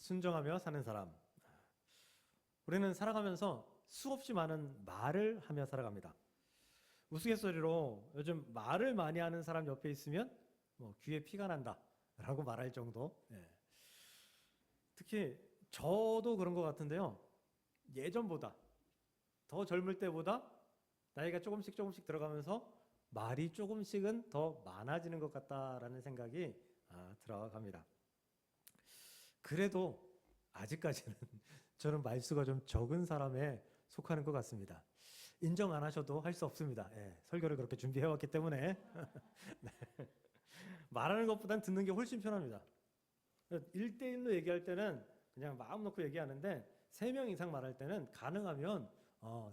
순종하며 사는 사람. 우리는 살아가면서 수없이 많은 말을 하며 살아갑니다. 우스갯소리로 요즘 말을 많이 하는 사람 옆에 있으면 뭐 귀에 피가 난다 라고 말할 정도. 특히 저도 그런 것 같은데요. 예전보다 더 젊을 때보다 나이가 조금씩 들어가면서 말이 조금씩은 더 많아지는 것 같다라는 생각이 들어갑니다. 그래도 아직까지는 저는 말수가 좀 적은 사람에 속하는 것 같습니다. 인정 안 하셔도 할 수 없습니다. 설교를 그렇게 준비해왔기 때문에 네. 말하는 것보단 듣는 게 훨씬 편합니다. 1대1로 얘기할 때는 그냥 마음 놓고 얘기하는데 3명 이상 말할 때는 가능하면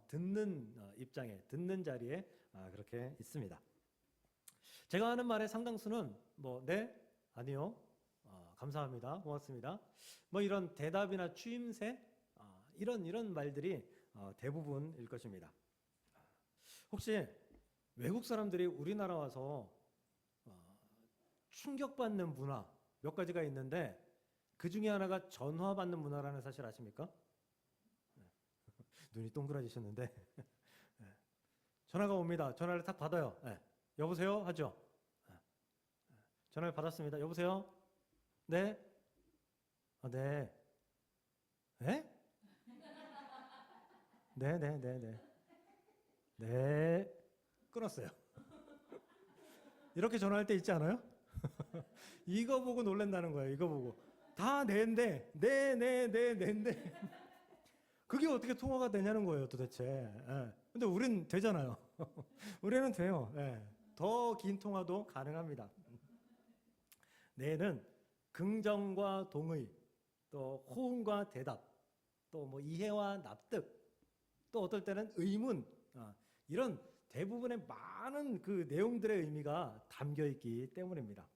듣는 입장에, 듣는 자리에 그렇게 있습니다. 제가 하는 말의 상당수는 네, 아니요, 감사합니다, 고맙습니다, 뭐 이런 대답이나 추임새, 이런 말들이 대부분일 것입니다. 혹시 외국 사람들이 우리나라 와서 충격받는 문화 몇 가지가 있는데 그 중에 하나가 전화 받는 문화라는 사실 아십니까? 눈이 동그라지셨는데 전화가 옵니다. 전화를 딱 받아요. 여보세요? 하죠. 전화를 받았습니다. 여보세요? 네? 네. 네? 네. 네. 끊었어요. 이렇게 전화할 때 있지 않아요? 이거 보고 놀란다는 거예요. 이거 보고. 다 네인데, 네인데. 그게 어떻게 통화가 되냐는 거예요, 도대체. 근데 우린 되잖아요. 우리는 돼요. 더 긴 통화도 가능합니다. 네는 긍정과 동의, 또 호응과 대답, 또 뭐 이해와 납득, 또 어떨 때는 의문, 이런 대부분의 많은 그 내용들의 의미가 담겨 있기 때문입니다.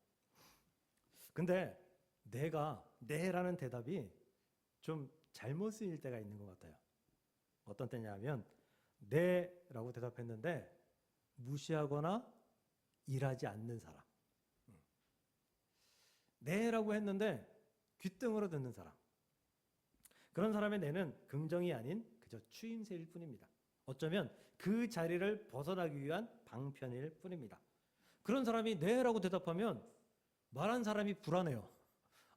근데 내가 네라는 대답이 좀 잘못 쓰일 때가 있는 것 같아요. 어떤 때냐면 네라고 대답했는데 무시하거나 일하지 않는 사람, 네라고 했는데 귓등으로 듣는 사람, 그런 사람의 네는 긍정이 아닌 그저 추임새일 뿐입니다. 어쩌면 그 자리를 벗어나기 위한 방편일 뿐입니다. 그런 사람이 네라고 대답하면 말한 사람이 불안해요.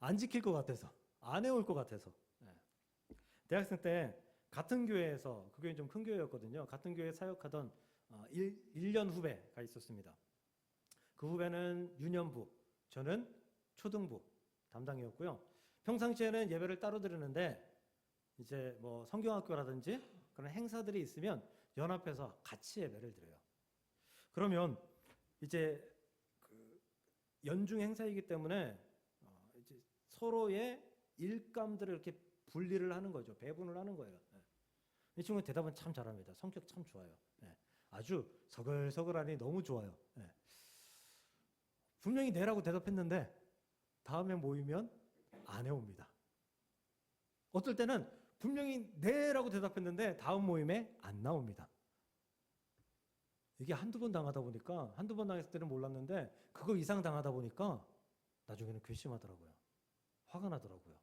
안 지킬 것 같아서, 안 해올 것 같아서. 대학생 때 같은 교회에서, 그 교회는 좀 큰 교회였거든요. 같은 교회에 사역하던 1년 후배가 있었습니다. 그 후배는 유년부, 저는 초등부 담당이었고요. 평상시에는 예배를 따로 드리는데 이제 뭐 성경학교라든지 그런 행사들이 있으면 연합해서 같이 예배를 드려요. 그러면 이제 그 연중 행사이기 때문에 이제 서로의 일감들을 이렇게 분리를 하는 거죠. 배분을 하는 거예요. 이 친구는 대답은 참 잘합니다. 성격 참 좋아요. 아주 서글서글하니 너무 좋아요. 분명히 네라고 대답했는데 다음에 모이면 안 해옵니다. 어떨 때는 분명히 네라고 대답했는데 다음 모임에 안 나옵니다. 이게 한두 번 당하다 보니까, 한두 번 당했을 때는 몰랐는데 그거 이상 당하다 보니까 나중에는 괘씸하더라고요. 화가 나더라고요.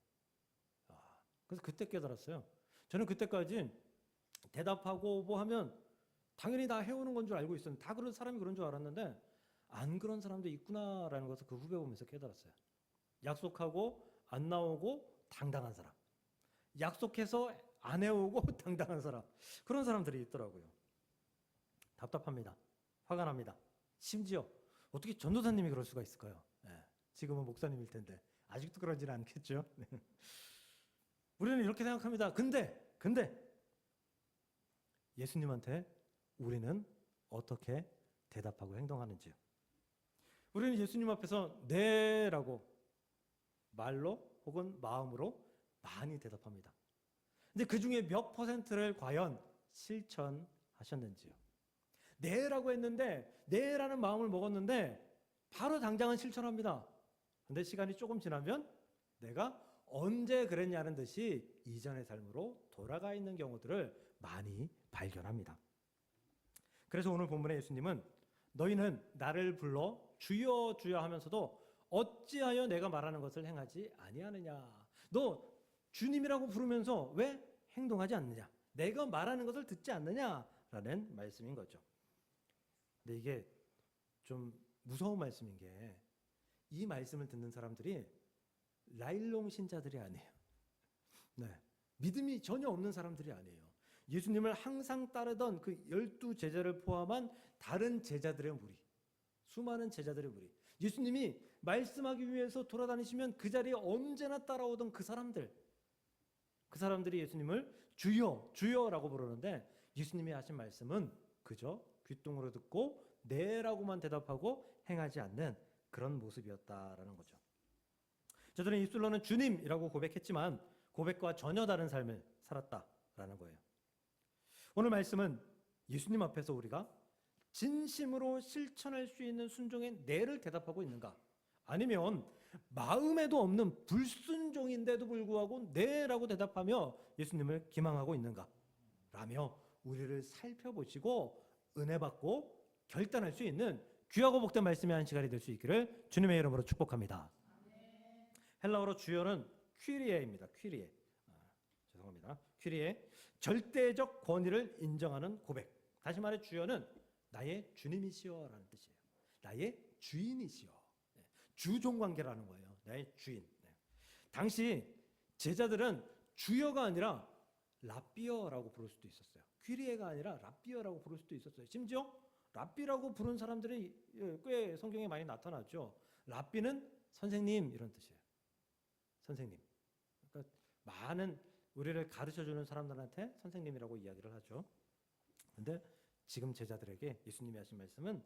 그래서 그때 깨달았어요. 저는 그때까지 대답하고 뭐 하면 당연히 다 해오는 건 줄 알고 있었는데, 다 그런 사람이 그런 줄 알았는데 안 그런 사람도 있구나라는 것을 그 후배 보면서 깨달았어요. 약속하고 안 나오고 당당한 사람, 약속해서 안 해오고 당당한 사람, 그런 사람들이 있더라고요. 답답합니다. 화가 납니다. 심지어 어떻게 전도사님이 그럴 수가 있을까요? 지금은 목사님일 텐데 아직도 그러지는 않겠죠. 우리는 이렇게 생각합니다. 근데 예수님한테 우리는 어떻게 대답하고 행동하는지요? 우리는 예수님 앞에서 네라고 말로 혹은 마음으로 많이 대답합니다. 근데 그 중에 몇 퍼센트를 과연 실천하셨는지요? 네라고 했는데, 네라는 마음을 먹었는데 바로 당장은 실천합니다. 근데 시간이 조금 지나면 내가 언제 그랬냐는 듯이 이전의 삶으로 돌아가 있는 경우들을 많이 발견합니다. 그래서 오늘 본문의 예수님은 너희는 나를 불러 주여 주여 하면서도 어찌하여 내가 말하는 것을 행하지 아니하느냐. 너 주님이라고 부르면서 왜 행동하지 않느냐? 내가 말하는 것을 듣지 않느냐라는 말씀인 거죠. 근데 이게 좀 무서운 말씀인 게 이 말씀을 듣는 사람들이 라일롱 신자들이 아니에요. 네, 믿음이 전혀 없는 사람들이 아니에요. 예수님을 항상 따르던 그 12제자를 포함한 다른 제자들의 무리, 수많은 제자들의 무리, 예수님이 말씀하기 위해서 돌아다니시면 그 자리에 언제나 따라오던 그 사람들이 예수님을 주여, 주여라고 부르는데 예수님이 하신 말씀은 그저 귓등으로 듣고 네라고만 대답하고 행하지 않는 그런 모습이었다라는 거죠. 저들은 입술로는 주님이라고 고백했지만 고백과 전혀 다른 삶을 살았다라는 거예요. 오늘 말씀은 예수님 앞에서 우리가 진심으로 실천할 수 있는 순종의 네를 대답하고 있는가? 아니면 마음에도 없는 불순종인데도 불구하고 네라고 대답하며 예수님을 기망하고 있는가? 라며 우리를 살펴보시고 은혜 받고 결단할 수 있는 귀하고 복된 말씀의 한 시간이 될 수 있기를 주님의 이름으로 축복합니다. 헬라어로 주여는 퀴리에입니다. 퀴리에. 죄송합니다. 퀴리에. 절대적 권위를 인정하는 고백. 다시 말해 주여는 나의 주님이시여라는 뜻이에요. 나의 주인이시여. 주종 관계라는 거예요. 나의 주인. 당시 제자들은 주여가 아니라 랍비어라고 부를 수도 있었어요. 퀴리에가 아니라 랍비어라고 부를 수도 있었어요. 심지어 랍비라고 부른 사람들이 꽤 성경에 많이 나타나죠. 랍비는 선생님 이런 뜻이에요. 선생님. 그러니까 많은 우리를 가르쳐주는 사람들한테 선생님이라고 이야기를 하죠. 그런데 지금 제자들에게 예수님이 하신 말씀은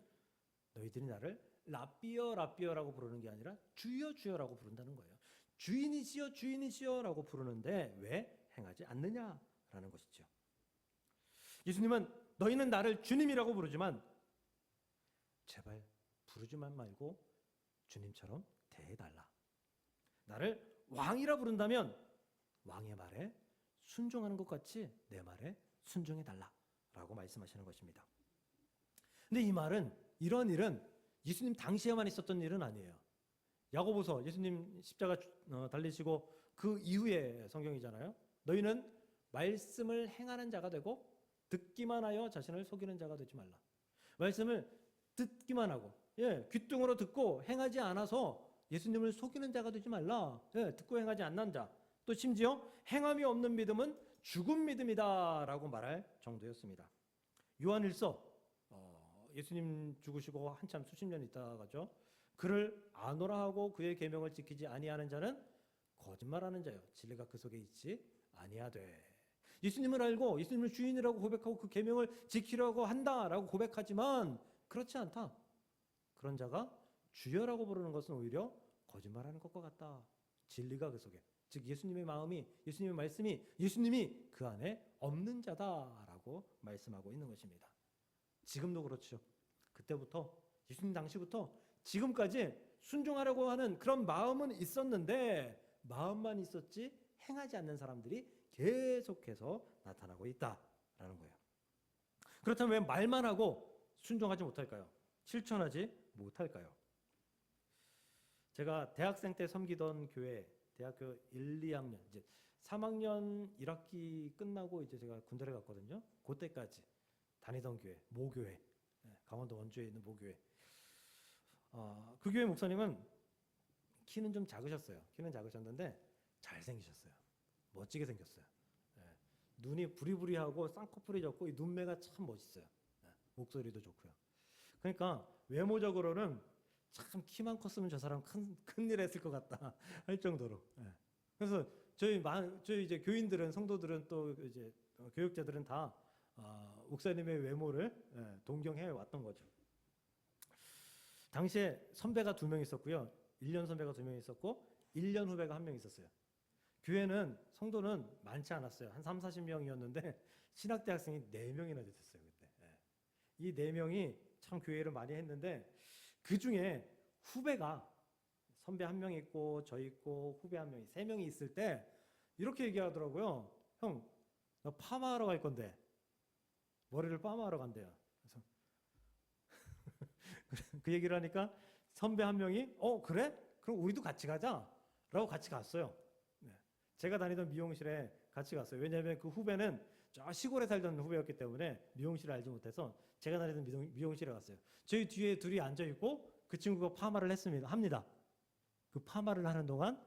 너희들이 나를 랍비어 랍비어라고 부르는 게 아니라 주여 주여라고 부른다는 거예요. 주인이시여 주인이시여라고 부르는데 왜 행하지 않느냐라는 것이죠. 예수님은 너희는 나를 주님이라고 부르지만 제발 부르지만 말고 주님처럼 대해달라. 나를 왕이라 부른다면 왕의 말에 순종하는 것 같이 내 말에 순종해달라라고 말씀하시는 것입니다. 근데 이 말은 이런 일은 예수님 당시에만 있었던 일은 아니에요. 야고보서 예수님 십자가 달리시고 그 이후에 성경이잖아요. 너희는 말씀을 행하는 자가 되고 듣기만 하여 자신을 속이는 자가 되지 말라. 말씀을 듣기만 하고 귓등으로 듣고 행하지 않아서 예수님을 속이는 자가 되지 말라. 듣고 행하지 않는 자. 또 심지어 행함이 없는 믿음은 죽은 믿음이다라고 말할 정도였습니다. 요한일서 예수님 죽으시고 한참 수십 년 있다가죠. 그를 아노라 하고 그의 계명을 지키지 아니하는 자는 거짓말하는 자요. 진리가 그 속에 있지 아니하되. 예수님을 알고 예수님을 주인이라고 고백하고 그 계명을 지키려고 한다라고 고백하지만 그렇지 않다. 그런 자가 주여라고 부르는 것은 오히려 거짓말하는 것과 같다. 진리가 그 속에, 즉 예수님의 마음이, 예수님의 말씀이, 예수님이 그 안에 없는 자다라고 말씀하고 있는 것입니다. 지금도 그렇죠. 그때부터 예수님 당시부터 지금까지 순종하려고 하는 그런 마음은 있었는데 마음만 있었지 행하지 않는 사람들이 계속해서 나타나고 있다라는 거예요. 그렇다면 왜 말만 하고 순종하지 못할까요? 실천하지 못할까요? 제가 대학생 때 섬기던 교회, 대학교 1, 2학년, 이제 3학년 1학기 끝나고 이제 제가 군대를 갔거든요. 그때까지 다니던 교회, 모교회, 강원도 원주에 있는 모교회. 그 교회 목사님은 키는 좀 작으셨어요. 키는 작으셨는데 잘생기셨어요. 멋지게 생겼어요. 눈이 부리부리하고 쌍꺼풀이 졌고 이 눈매가 참 멋있어요. 목소리도 좋고요. 그러니까 외모적으로는 참 키만 컸으면 저 사람 큰일 했을 것 같다 할 정도로. 그래서 저희 이제 교인들은, 성도들은, 또 이제 교육자들은 다 목사님의 외모를 동경해 왔던 거죠. 당시에 선배가 2명 있었고요. 1년 선배가 2명 있었고 1년 후배가 1명 있었어요. 교회는 성도는 많지 않았어요. 한 3, 40명이었는데 신학대학생이 4명이나 됐었어요. 그때. 이 4명이 참 교회를 많이 했는데 그 중에 후배가 선배 1명 있고 저 있고 후배 1명이 3명이 있을 때 이렇게 얘기하더라고요. 형, 나 파마하러 갈 건데 머리를 파마하러 간대요. 그래서 그 얘기를 하니까 선배 1명이 그래? 그럼 우리도 같이 가자 라고 같이 갔어요. 제가 다니던 미용실에 같이 갔어요. 왜냐하면 그 후배는 저 시골에 살던 후배였기 때문에 미용실을 알지 못해서 제가 다니던 미용실에 갔어요. 저희 뒤에 둘이 앉아 있고 그 친구가 파마를 합니다. 그 파마를 하는 동안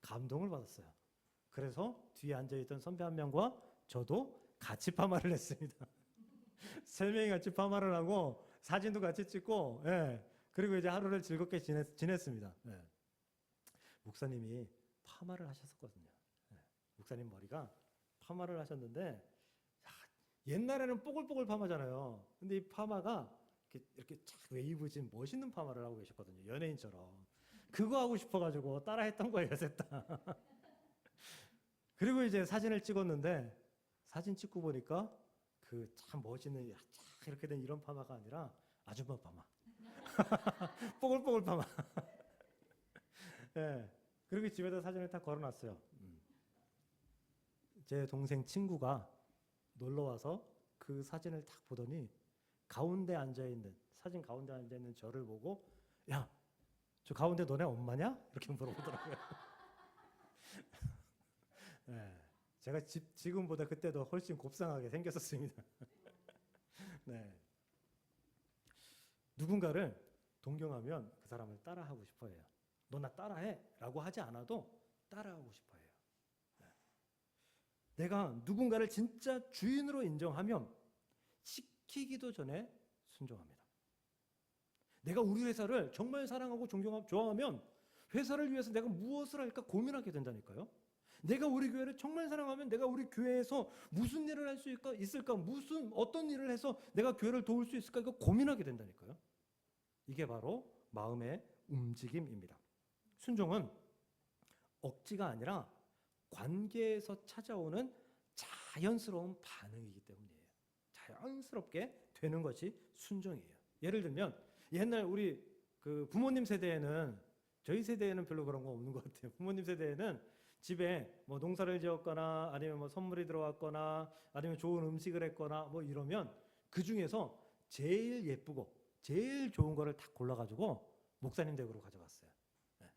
감동을 받았어요. 그래서 뒤에 앉아 있던 선배 한 명과 저도 같이 파마를 했습니다. 세 명이 같이 파마를 하고 사진도 같이 찍고, 예. 그리고 이제 하루를 즐겁게 지냈습니다. 예. 목사님이 파마를 하셨었거든요. 예. 목사님 머리가 파마를 하셨는데, 야, 옛날에는 뽀글뽀글 파마잖아요. 근데 이 파마가 이렇게 쫙 웨이브진 멋있는 파마를 하고 계셨거든요. 연예인처럼. 그거 하고 싶어가지고 따라했던 거예요, 셋 다. 그리고 이제 사진을 찍었는데, 사진 찍고 보니까 그 참 멋있는 쫙 이렇게 된 이런 파마가 아니라 아줌마 파마. 뽀글뽀글 파마. 예. 그리고 집에다 사진을 딱 걸어놨어요. 제 동생 친구가 놀러 와서 그 사진을 딱 보더니 사진 가운데 앉아 있는 저를 보고, 야, 저 가운데 너네 엄마냐? 이렇게 물어보더라고요. 예. 제가 지금보다 그때도 훨씬 곱상하게 생겼었습니다. 네. 누군가를 동경하면 그 사람을 따라하고 싶어 해요. 너 나 따라해 라고 하지 않아도 따라하고 싶어 해요. 네. 내가 누군가를 진짜 주인으로 인정하면 시키기도 전에 순종합니다. 내가 우리 회사를 정말 사랑하고 좋아하면 회사를 위해서 내가 무엇을 할까 고민하게 된다니까요. 내가 우리 교회를 정말 사랑하면 내가 우리 교회에서 무슨 일을 할 수 있을까? 어떤 일을 해서 내가 교회를 도울 수 있을까? 이거 고민하게 된다니까요. 이게 바로 마음의 움직임입니다. 순종은 억지가 아니라 관계에서 찾아오는 자연스러운 반응이기 때문이에요. 자연스럽게 되는 것이 순종이에요. 예를 들면 옛날 우리 그 부모님 세대에는, 저희 세대에는 별로 그런 거 없는 것 같아요. 부모님 세대에는 집에 뭐 농사를 지었거나 아니면 뭐 선물이 들어왔거나 아니면 좋은 음식을 했거나 뭐 이러면 그 중에서 제일 예쁘고 제일 좋은 거를 딱 골라가지고 목사님 댁으로 가져갔어요. 네.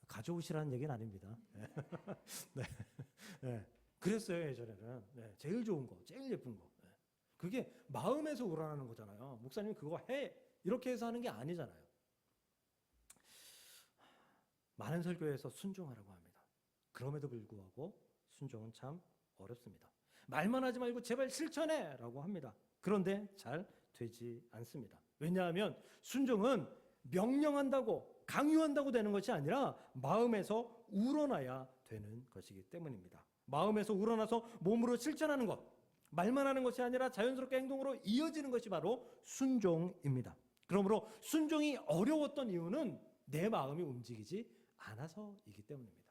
가져오시라는 얘기는 아닙니다. 네. 네. 그랬어요, 예전에는. 네. 제일 좋은 거, 제일 예쁜 거. 네. 그게 마음에서 우러나는 거잖아요. 목사님이 그거 해, 이렇게 해서 하는 게 아니잖아요. 많은 설교에서 순종하라고 합니다. 그럼에도 불구하고 순종은 참 어렵습니다. 말만 하지 말고 제발 실천해 라고 합니다. 그런데 잘 되지 않습니다. 왜냐하면 순종은 명령한다고 강요한다고 되는 것이 아니라 마음에서 우러나야 되는 것이기 때문입니다. 마음에서 우러나서 몸으로 실천하는 것, 말만 하는 것이 아니라 자연스럽게 행동으로 이어지는 것이 바로 순종입니다. 그러므로 순종이 어려웠던 이유는 내 마음이 움직이지 않아서이기 때문입니다.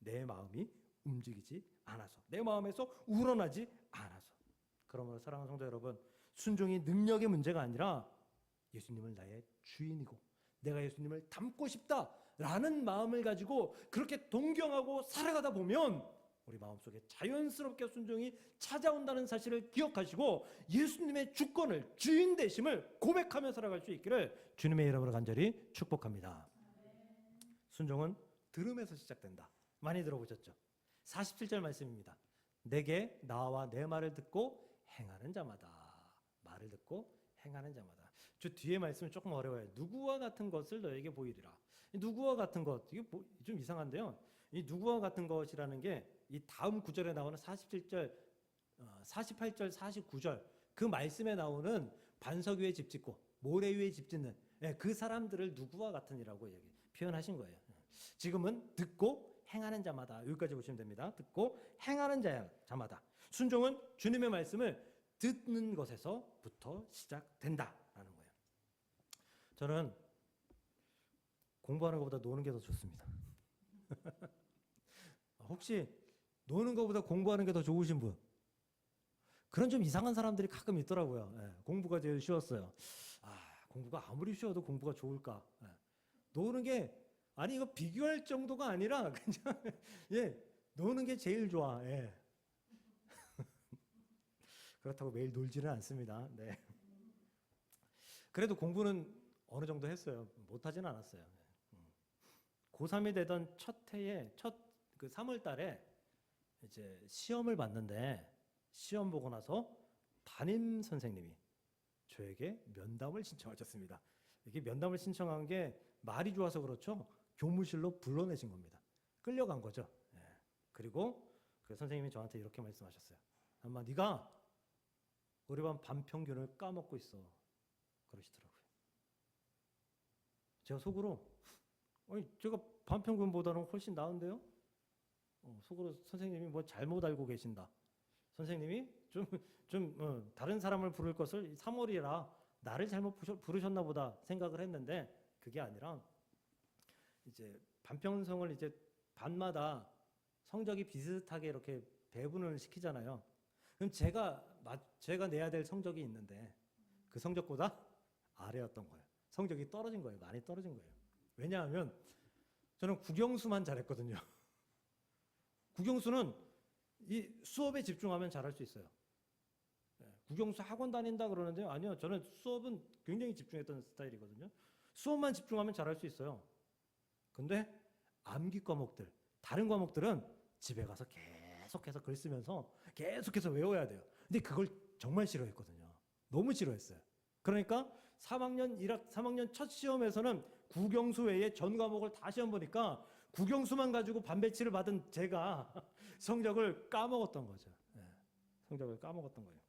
내 마음이 움직이지 않아서, 내 마음에서 우러나지 않아서. 그러므로 사랑하는 성도 여러분, 순종이 능력의 문제가 아니라 예수님을 나의 주인이고 내가 예수님을 닮고 싶다라는 마음을 가지고 그렇게 동경하고 살아가다 보면 우리 마음속에 자연스럽게 순종이 찾아온다는 사실을 기억하시고 예수님의 주권을, 주인 되심을 고백하며 살아갈 수 있기를 주님의 이름으로 간절히 축복합니다. 순종은 들음에서 시작된다. 많이 들어보셨죠? 47절 말씀입니다. 내게 나와 내 말을 듣고 행하는 자마다. 말을 듣고 행하는 자마다. 저 뒤에 말씀이 조금 어려워요. 누구와 같은 것을 너에게 보이리라. 누구와 같은 것, 이게 좀 이상한데요. 이 누구와 같은 것이라는 게 이 다음 구절에 나오는 47절, 48절, 49절 그 말씀에 나오는 반석 위에 집 짓고 모래 위에 집 짓는 그 사람들을 누구와 같으니라고 표현하신 거예요. 지금은 듣고 행하는 자마다, 여기까지 보시면 됩니다. 듣고 행하는 자마다. 순종은 주님의 말씀을 듣는 것에서부터 시작된다라는 거예요. 저는 공부하는 것보다 노는 게 더 좋습니다. 혹시 노는 것보다 공부하는 게 더 좋으신 분? 그런 좀 이상한 사람들이 가끔 있더라고요. 공부가 제일 쉬웠어요. 공부가 아무리 쉬워도 공부가 좋을까? 노는 게, 아니 이거 비교할 정도가 아니라 그냥 노는 게 제일 좋아. 그렇다고 매일 놀지는 않습니다. 네. 그래도 공부는 어느 정도 했어요. 못하지는 않았어요. 고3이 되던 첫 해에 그 3월 달에 이제 시험을 봤는데 시험 보고 나서 담임 선생님이 저에게 면담을 신청하셨습니다. 이게 면담을 신청한 게 말이 좋아서 그렇죠. 교무실로 불러내신 겁니다. 끌려간 거죠. 예. 그리고 그 선생님이 저한테 이렇게 말씀하셨어요. 아마 네가 우리 반 반평균을 까먹고 있어. 그러시더라고요. 제가 속으로 아니 제가 반평균보다는 훨씬 나은데요? 속으로 선생님이 뭐 잘못 알고 계신다. 선생님이 다른 사람을 부를 것을 3월이라 나를 잘못 부르셨나 보다 생각을 했는데 그게 아니라 이제 반평성을 이제 반마다 성적이 비슷하게 이렇게 배분을 시키잖아요. 그럼 제가 내야 될 성적이 있는데 그 성적보다 아래였던 거예요. 성적이 떨어진 거예요. 많이 떨어진 거예요. 왜냐하면 저는 국영수만 잘했거든요. 국영수는 이 수업에 집중하면 잘할 수 있어요. 국영수 학원 다닌다 그러는데요. 아니요. 저는 수업은 굉장히 집중했던 스타일이거든요. 수업만 집중하면 잘할 수 있어요. 근데 암기 과목들, 다른 과목들은 집에 가서 계속해서 글 쓰면서 계속해서 외워야 돼요. 근데 그걸 정말 싫어했거든요. 너무 싫어했어요. 그러니까 3학년 첫 시험에서는 국영수 외에 전 과목을 다 시험 보니까 국영수만 가지고 반배치를 받은 제가 성적을 까먹었던 거죠. 성적을 까먹었던 거예요.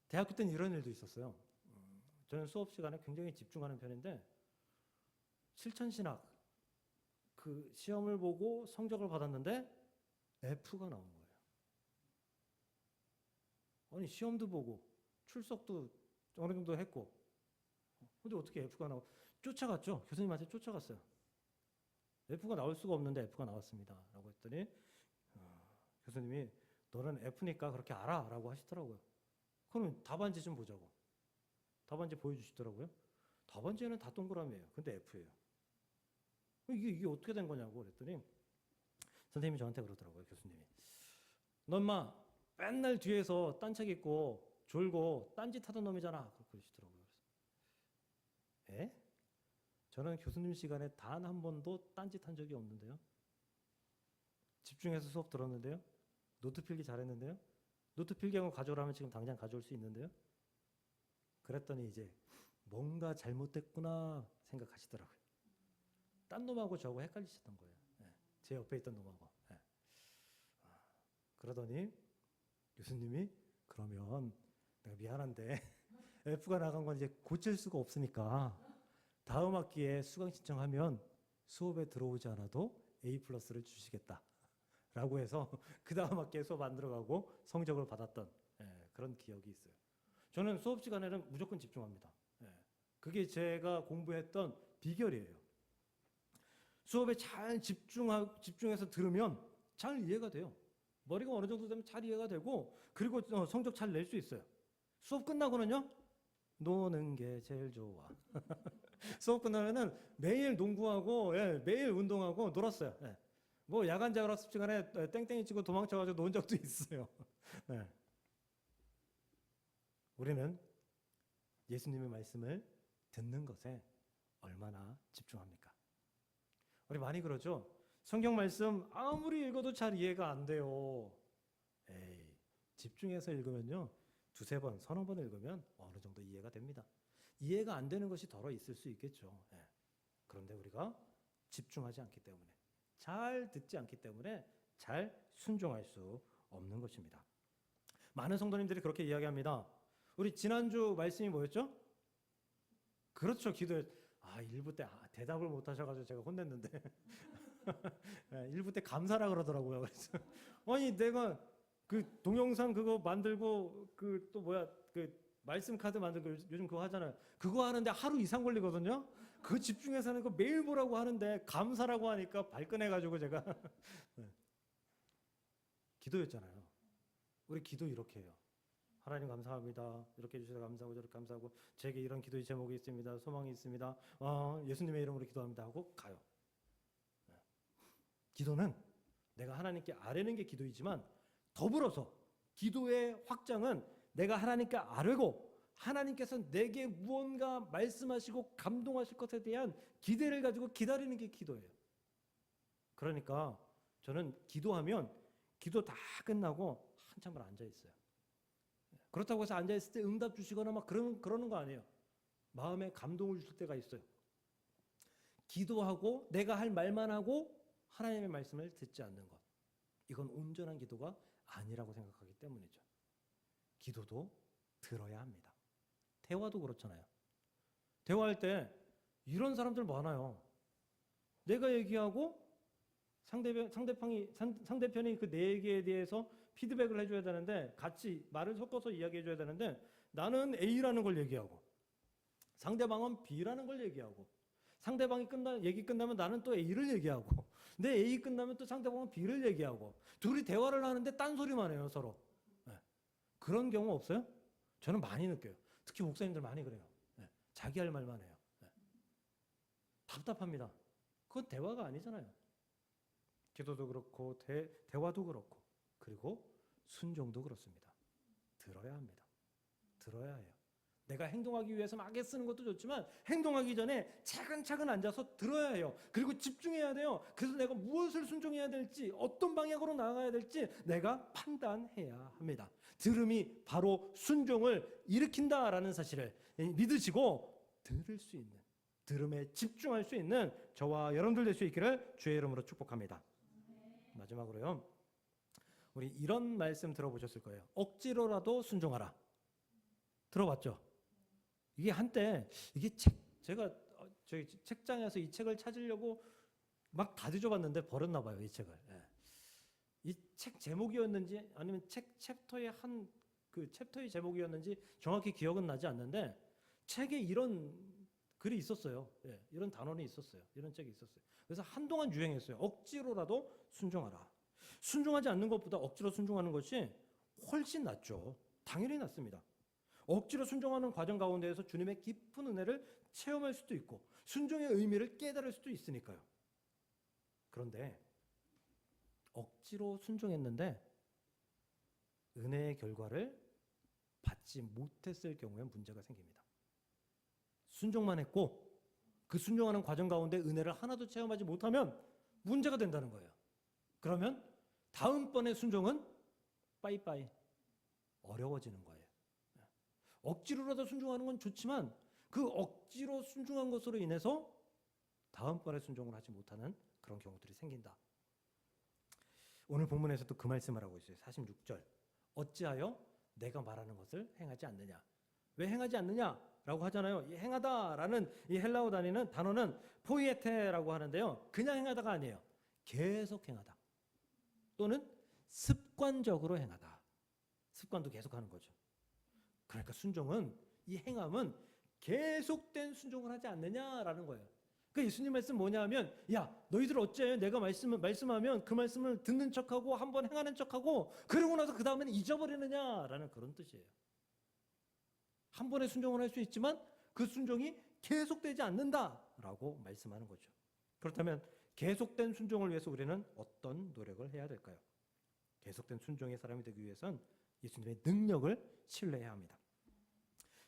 대학교 때는 이런 일도 있었어요. 저는 수업 시간에 굉장히 집중하는 편인데 실천신학 그 시험을 보고 성적을 받았는데 F가 나온 거예요. 아니 시험도 보고 출석도 어느 정도 했고 근데 어떻게 F가 나오? 쫓아갔죠. 교수님한테 쫓아갔어요. F가 나올 수가 없는데 F가 나왔습니다. 라고 했더니 교수님이 너는 F니까 그렇게 알아 라고 하시더라고요. 그럼 답안지 좀 보자고. 답안지 보여주시더라고요. 답안지에는 다 동그라미예요. 근데 F예요. 이게 어떻게 된 거냐고 그랬더니 선생님이 저한테 그러더라고요. 교수님이. 너 인마 맨날 뒤에서 딴책 읽고 졸고 딴짓 하던 놈이잖아. 그러시더라고요. 에? 저는 교수님 시간에 단 한 번도 딴짓 한 적이 없는데요. 집중해서 수업 들었는데요. 노트 필기 잘했는데요. 노트 필기하고 가져오라면 지금 당장 가져올 수 있는데요. 그랬더니 이제 뭔가 잘못됐구나 생각하시더라고요. 딴 놈하고 저하고 헷갈리셨던 거예요. 제 옆에 있던 놈하고. 그러더니 교수님이 그러면 내가 미안한데 F가 나간 건 이제 고칠 수가 없으니까 다음 학기에 수강 신청하면 수업에 들어오지 않아도 A+를 주시겠다. 라고 해서 그 다음 학기에 수업 안 들어가고 성적을 받았던 그런 기억이 있어요. 저는 수업 시간에는 무조건 집중합니다. 그게 제가 공부했던 비결이에요. 수업에 잘 집중해서 들으면 잘 이해가 돼요. 머리가 어느 정도 되면 잘 이해가 되고 그리고 성적 잘 낼 수 있어요. 수업 끝나고는요. 노는 게 제일 좋아. 수업 끝나면은 매일 농구하고 매일 운동하고 놀았어요. 뭐 야간 자율학습 시간에 땡땡이 치고 도망쳐가지고 논 적도 있어요. 우리는 예수님의 말씀을 듣는 것에 얼마나 집중합니까? 우리 많이 그러죠. 성경 말씀 아무리 읽어도 잘 이해가 안 돼요. 집중해서 읽으면요. 두세 번, 서너 번 읽으면 어느 정도 이해가 됩니다. 이해가 안 되는 것이 덜어 있을 수 있겠죠. 그런데 우리가 집중하지 않기 때문에 잘 듣지 않기 때문에 잘 순종할 수 없는 것입니다. 많은 성도님들이 그렇게 이야기합니다. 우리 지난주 말씀이 뭐였죠? 그렇죠. 기도에 1부 때 대답을 못 하셔가지고 제가 혼냈는데 1부 때 감사라 그러더라고요. 그래서 아니 내가 그 동영상 그거 만들고 그 또 그 말씀 카드 만들고 요즘 그거 하잖아요. 그거 하는데 하루 이상 걸리거든요. 그 집중해서 하는 거 매일 보라고 하는데 감사라고 하니까 발끈해가지고 제가 기도였잖아요. 우리 기도 이렇게 해요. 하나님 감사합니다. 이렇게 해주셔서 감사하고 저렇게 감사하고 제게 이런 기도의 제목이 있습니다. 소망이 있습니다. 예수님의 이름으로 기도합니다 하고 가요. 기도는 내가 하나님께 아뢰는 게 기도이지만 더불어서 기도의 확장은 내가 하나님께 아뢰고 하나님께서 내게 무언가 말씀하시고 감동하실 것에 대한 기대를 가지고 기다리는 게 기도예요. 그러니까 저는 기도하면 기도 다 끝나고 한참을 앉아 있어요. 그렇다고 해서 앉아 있을 때 응답 주시거나 막 그러는 거 아니에요. 마음에 감동을 주실 때가 있어요. 기도하고 내가 할 말만 하고 하나님의 말씀을 듣지 않는 것. 이건 온전한 기도가 아니라고 생각하기 때문이죠. 기도도 들어야 합니다. 대화도 그렇잖아요. 대화할 때 이런 사람들 많아요. 내가 얘기하고 상대편이 그 내 얘기에 대해서 피드백을 해줘야 되는데 같이 말을 섞어서 이야기해줘야 되는데 나는 A라는 걸 얘기하고 상대방은 B라는 걸 얘기하고 상대방이 얘기 끝나면 나는 또 A를 얘기하고 내 A 끝나면 또 상대방은 B를 얘기하고 둘이 대화를 하는데 딴소리만 해요 서로. 네. 그런 경우 없어요? 저는 많이 느껴요. 특히 목사님들 많이 그래요. 네. 자기 할 말만 해요. 네. 답답합니다. 그건 대화가 아니잖아요. 기도도 그렇고 대화도 그렇고 그리고 순종도 그렇습니다. 들어야 합니다. 들어야 해요. 내가 행동하기 위해서 막 애쓰는 것도 좋지만 행동하기 전에 차근차근 앉아서 들어야 해요. 그리고 집중해야 돼요. 그래서 내가 무엇을 순종해야 될지 어떤 방향으로 나아가야 될지 내가 판단해야 합니다. 들음이 바로 순종을 일으킨다라는 사실을 믿으시고 들을 수 있는 들음에 집중할 수 있는 저와 여러분들 될 수 있기를 주의 이름으로 축복합니다. 마지막으로요. 우리 이런 말씀 들어보셨을 거예요. 억지로라도 순종하라. 들어봤죠? 이게 한때 이게 제가 저희 책장에서 이 책을 찾으려고 막 다 뒤져봤는데 버렸나 봐요. 이 책을. 이 책 제목이었는지 아니면 책 챕터의 그 챕터의 제목이었는지 정확히 기억은 나지 않는데 책에 이런 글이 있었어요. 이런 단원이 있었어요. 이런 책이 있었어요. 그래서 한동안 유행했어요. 억지로라도 순종하라. 순종하지 않는 것보다 억지로 순종하는 것이 훨씬 낫죠. 당연히 낫습니다. 억지로 순종하는 과정 가운데에서 주님의 깊은 은혜를 체험할 수도 있고 순종의 의미를 깨달을 수도 있으니까요. 그런데 억지로 순종했는데 은혜의 결과를 받지 못했을 경우에 문제가 생깁니다. 순종만 했고 그 순종하는 과정 가운데 은혜를 하나도 체험하지 못하면 문제가 된다는 거예요. 그러면 다음번의 순종은 빠이빠이 어려워지는 거예요. 억지로라도 순종하는 건 좋지만 그 억지로 순종한 것으로 인해서 다음번에 순종을 하지 못하는 그런 경우들이 생긴다. 오늘 본문에서도 그 말씀을 하고 있어요. 46절. 어찌하여 내가 말하는 것을 행하지 않느냐. 왜 행하지 않느냐라고 하잖아요. 이 행하다라는 이 헬라어 단어는 포이에테라고 하는데요. 그냥 행하다가 아니에요. 계속 행하다. 또는 습관적으로 행하다. 습관도 계속하는 거죠. 그러니까 순종은 이 행함은 계속된 순종을 하지 않느냐라는 거예요. 그 예수님 말씀 뭐냐 하면 야 너희들 어째 내가 말씀하면 그 말씀을 듣는 척하고 한번 행하는 척하고 그러고 나서 그 다음에는 잊어버리느냐라는 그런 뜻이에요. 한 번에 순종을 할 수 있지만 그 순종이 계속되지 않는다라고 말씀하는 거죠. 그렇다면 계속된 순종을 위해서 우리는 어떤 노력을 해야 될까요? 계속된 순종의 사람이 되기 위해선 예수님의 능력을 신뢰해야 합니다.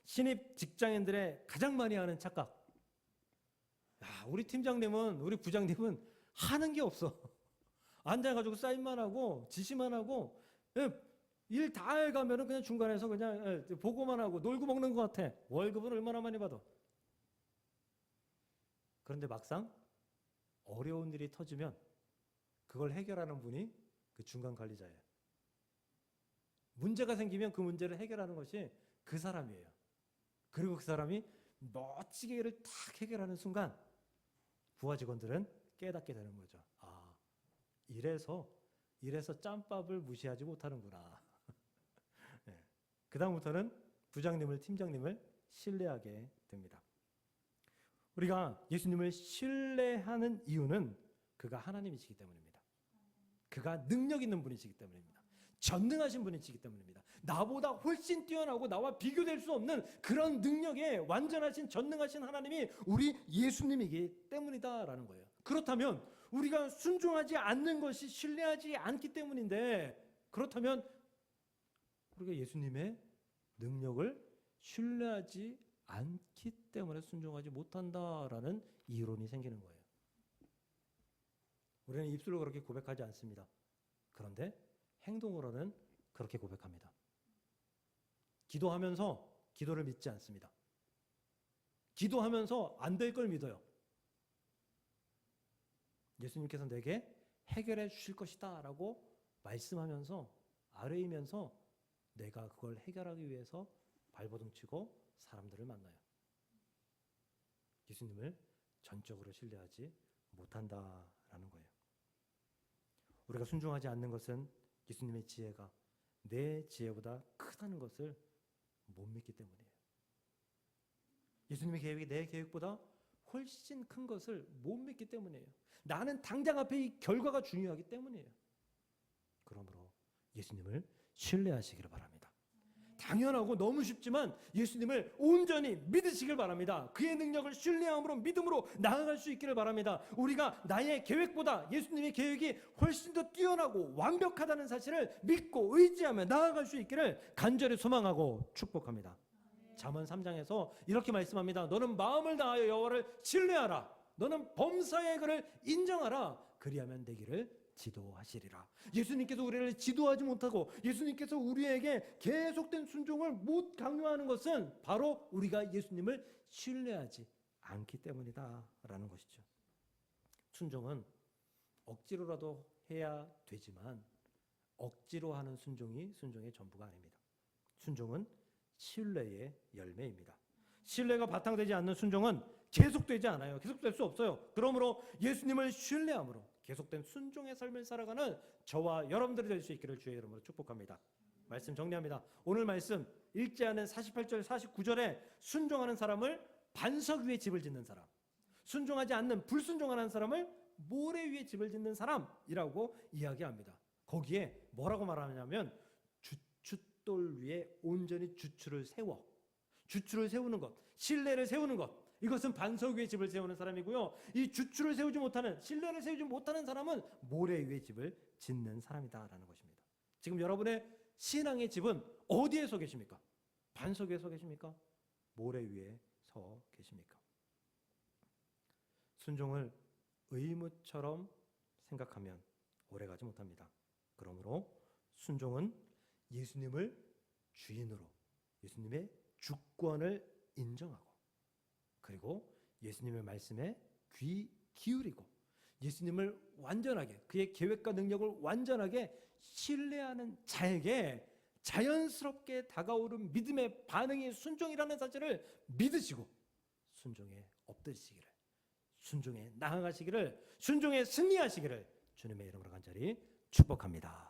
신입 직장인들의 가장 많이 하는 착각. 우리 팀장님은 우리 부장님은 하는 게 없어. 앉아가지고 사인만 하고 지시만 하고 일 다 해가면은 그냥 중간에서 그냥 보고만 하고 놀고 먹는 것 같아. 월급은 얼마나 많이 받아. 그런데 막상 어려운 일이 터지면 그걸 해결하는 분이 그 중간 관리자예요. 문제가 생기면 그 문제를 해결하는 것이 그 사람이에요. 그리고 그 사람이 멋지게 일을 탁 해결하는 순간 부하 직원들은 깨닫게 되는 거죠. 이래서 짬밥을 무시하지 못하는구나. 네. 그 다음부터는 부장님을 팀장님을 신뢰하게 됩니다. 우리가 예수님을 신뢰하는 이유는 그가 하나님이시기 때문입니다. 그가 능력 있는 분이시기 때문입니다. 전능하신 분이시기 때문입니다. 나보다 훨씬 뛰어나고 나와 비교될 수 없는 그런 능력의 완전하신 전능하신 하나님이 우리 예수님이기 때문이다라는 거예요. 그렇다면 우리가 순종하지 않는 것이 신뢰하지 않기 때문인데 그렇다면 우리가 예수님의 능력을 신뢰하지 않기 때문에 순종하지 못한다라는 이론이 생기는 거예요. 우리는 입술로 그렇게 고백하지 않습니다. 그런데 행동으로는 그렇게 고백합니다. 기도하면서 기도를 믿지 않습니다. 기도하면서 안 될 걸 믿어요. 예수님께서 내게 해결해 주실 것이다 라고 말씀하면서 아뢰이면서 내가 그걸 해결하기 위해서 발버둥치고 사람들을 만나요. 예수님을 전적으로 신뢰하지 못한다라는 거예요. 우리가 순종하지 않는 것은 예수님의 지혜가 내 지혜보다 크다는 것을 못 믿기 때문이에요. 예수님의 계획이 내 계획보다 훨씬 큰 것을 못 믿기 때문이에요. 나는 당장 앞에 이 결과가 중요하기 때문이에요. 그러므로 예수님을 신뢰하시기를 바랍니다. 당연하고 너무 쉽지만 예수님을 온전히 믿으시길 바랍니다. 그의 능력을 신뢰함으로 믿음으로 나아갈 수 있기를 바랍니다. 우리가 나의 계획보다 예수님의 계획이 훨씬 더 뛰어나고 완벽하다는 사실을 믿고 의지하며 나아갈 수 있기를 간절히 소망하고 축복합니다. 잠언 3장에서 이렇게 말씀합니다. 너는 마음을 다하여 여호와를 신뢰하라. 너는 범사의 그를 인정하라. 그리하면 내 길을 지도하시리라. 예수님께서 우리를 지도하지 못하고 예수님께서 우리에게 계속된 순종을 못 강요하는 것은 바로 우리가 예수님을 신뢰하지 않기 때문이다라는 것이죠. 순종은 억지로라도 해야 되지만 억지로 하는 순종이 순종의 전부가 아닙니다. 순종은 신뢰의 열매입니다. 신뢰가 바탕되지 않는 순종은 계속되지 않아요. 계속될 수 없어요. 그러므로 예수님을 신뢰함으로 계속된 순종의 삶을 살아가는 저와 여러분들이 될 수 있기를 주의 이름으로 축복합니다. 말씀 정리합니다. 오늘 말씀 읽지 않은 48절 49절에 순종하는 사람을 반석 위에 집을 짓는 사람, 순종하지 않는 불순종하는 사람을 모래 위에 집을 짓는 사람이라고 이야기합니다. 거기에 뭐라고 말하냐면 주춧돌 위에 온전히 주추를 세우는 것, 신뢰를 세우는 것, 이것은 반석 위에 집을 세우는 사람이고요. 이 주추를 세우지 못하는, 신뢰를 세우지 못하는 사람은 모래 위에 집을 짓는 사람이다라는 것입니다. 지금 여러분의 신앙의 집은 어디에 서 계십니까? 반석 위에 서 계십니까? 모래 위에 서 계십니까? 순종을 의무처럼 생각하면 오래가지 못합니다. 그러므로 순종은 예수님을 주인으로, 예수님의 주권을 인정하고, 그리고 예수님의 말씀에 귀 기울이고 예수님을 완전하게, 그의 계획과 능력을 완전하게 신뢰하는 자에게 자연스럽게 다가오는 믿음의 반응이 순종이라는 사실을 믿으시고 순종에 엎드리시기를, 순종에 나아가시기를, 순종에 승리하시기를 주님의 이름으로 간절히 축복합니다.